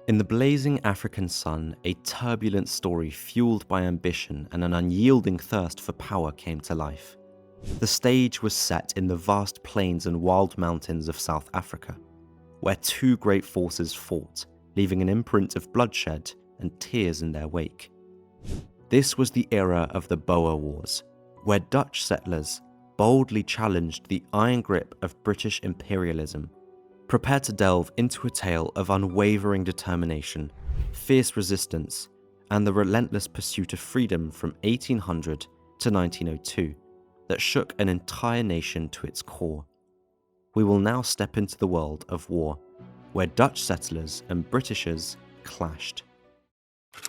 In the blazing African sun, a turbulent story fueled by ambition and an unyielding thirst for power came to life. The stage was set in the vast plains and wild mountains of South Africa, where two great forces fought, leaving an imprint of bloodshed and tears in their wake. This was the era of the Boer Wars, where Dutch settlers boldly challenged the iron grip of British imperialism. Prepare to delve into a tale of unwavering determination, fierce resistance, and the relentless pursuit of freedom from 1800 to 1902 that shook an entire nation to its core. We will now step into the world of war, where Dutch settlers and Britishers clashed.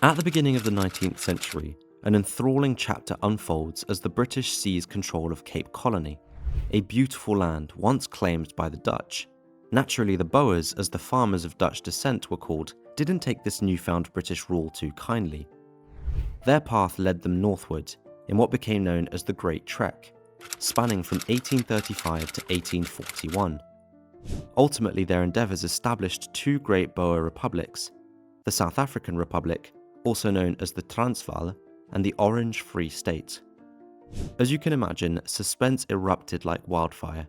At the beginning of the 19th century, an enthralling chapter unfolds as the British seize control of Cape Colony, a beautiful land once claimed by the Dutch. Naturally, the Boers, as the farmers of Dutch descent were called, didn't take this newfound British rule too kindly. Their path led them northward in what became known as the Great Trek, spanning from 1835 to 1841. Ultimately, their endeavours established two great Boer republics, the South African Republic, also known as the Transvaal, and the Orange Free State. As you can imagine, suspense erupted like wildfire.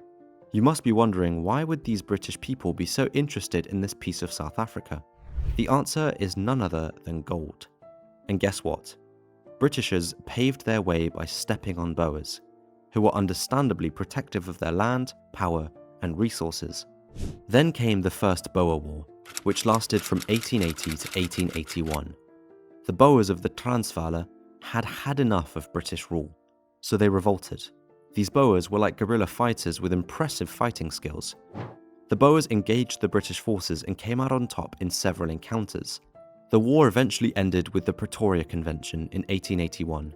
You must be wondering, why would these British people be so interested in this piece of South Africa? The answer is none other than gold. And guess what? Britishers paved their way by stepping on Boers, who were understandably protective of their land, power, and resources. Then came the First Boer War, which lasted from 1880 to 1881. The Boers of the Transvaal had had enough of British rule, so they revolted. These Boers were like guerrilla fighters with impressive fighting skills. The Boers engaged the British forces and came out on top in several encounters. The war eventually ended with the Pretoria Convention in 1881.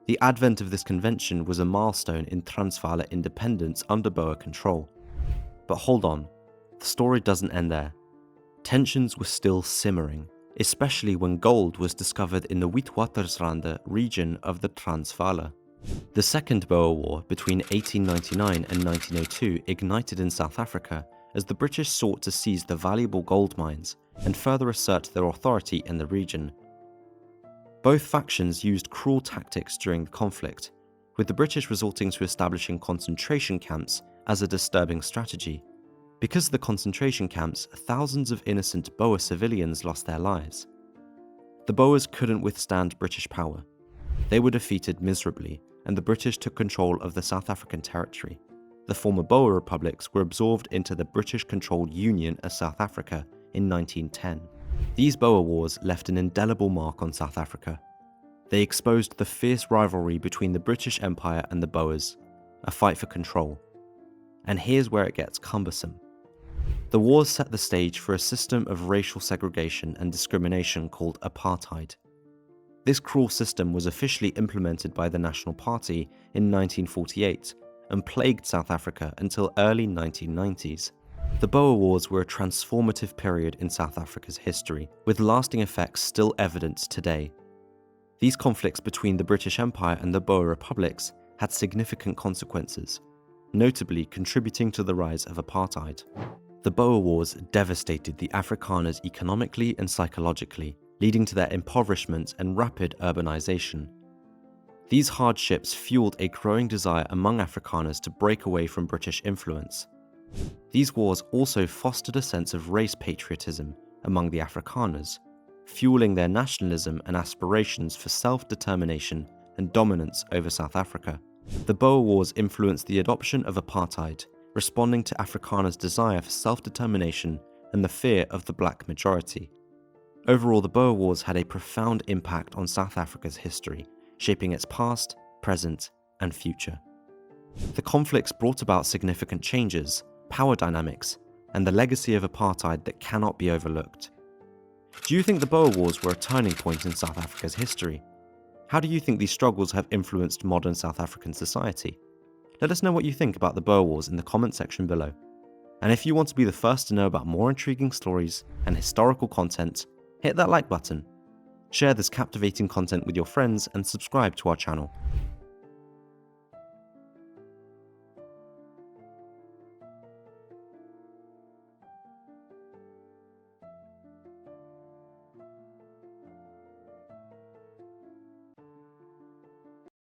The advent of this convention was a milestone in Transvaal independence under Boer control. But hold on, the story doesn't end there. Tensions were still simmering, especially when gold was discovered in the Witwatersrand region of the Transvaal. The Second Boer War between 1899 and 1902 ignited in South Africa as the British sought to seize the valuable gold mines and further assert their authority in the region. Both factions used cruel tactics during the conflict, with the British resorting to establishing concentration camps as a disturbing strategy. Because of the concentration camps, thousands of innocent Boer civilians lost their lives. The Boers couldn't withstand British power. They were defeated miserably, and the British took control of the South African territory. The former Boer republics were absorbed into the British-controlled Union of South Africa in 1910. These Boer Wars left an indelible mark on South Africa. They exposed the fierce rivalry between the British Empire and the Boers, a fight for control. And here's where it gets cumbersome. The wars set the stage for a system of racial segregation and discrimination called apartheid. This cruel system was officially implemented by the National Party in 1948 and plagued South Africa until early 1990s. The Boer Wars were a transformative period in South Africa's history, with lasting effects still evident today. These conflicts between the British Empire and the Boer republics had significant consequences, notably contributing to the rise of apartheid. The Boer Wars devastated the Afrikaners economically and psychologically, leading to their impoverishment and rapid urbanization. These hardships fueled a growing desire among Afrikaners to break away from British influence. These wars also fostered a sense of race patriotism among the Afrikaners, fueling their nationalism and aspirations for self-determination and dominance over South Africa. The Boer Wars influenced the adoption of apartheid, responding to Afrikaners' desire for self-determination and the fear of the black majority. Overall, the Boer Wars had a profound impact on South Africa's history, shaping its past, present, and future. The conflicts brought about significant changes, power dynamics, and the legacy of apartheid that cannot be overlooked. Do you think the Boer Wars were a turning point in South Africa's history? How do you think these struggles have influenced modern South African society? Let us know what you think about the Boer Wars in the comment section below. And if you want to be the first to know about more intriguing stories and historical content, hit that like button. Share this captivating content with your friends and subscribe to our channel.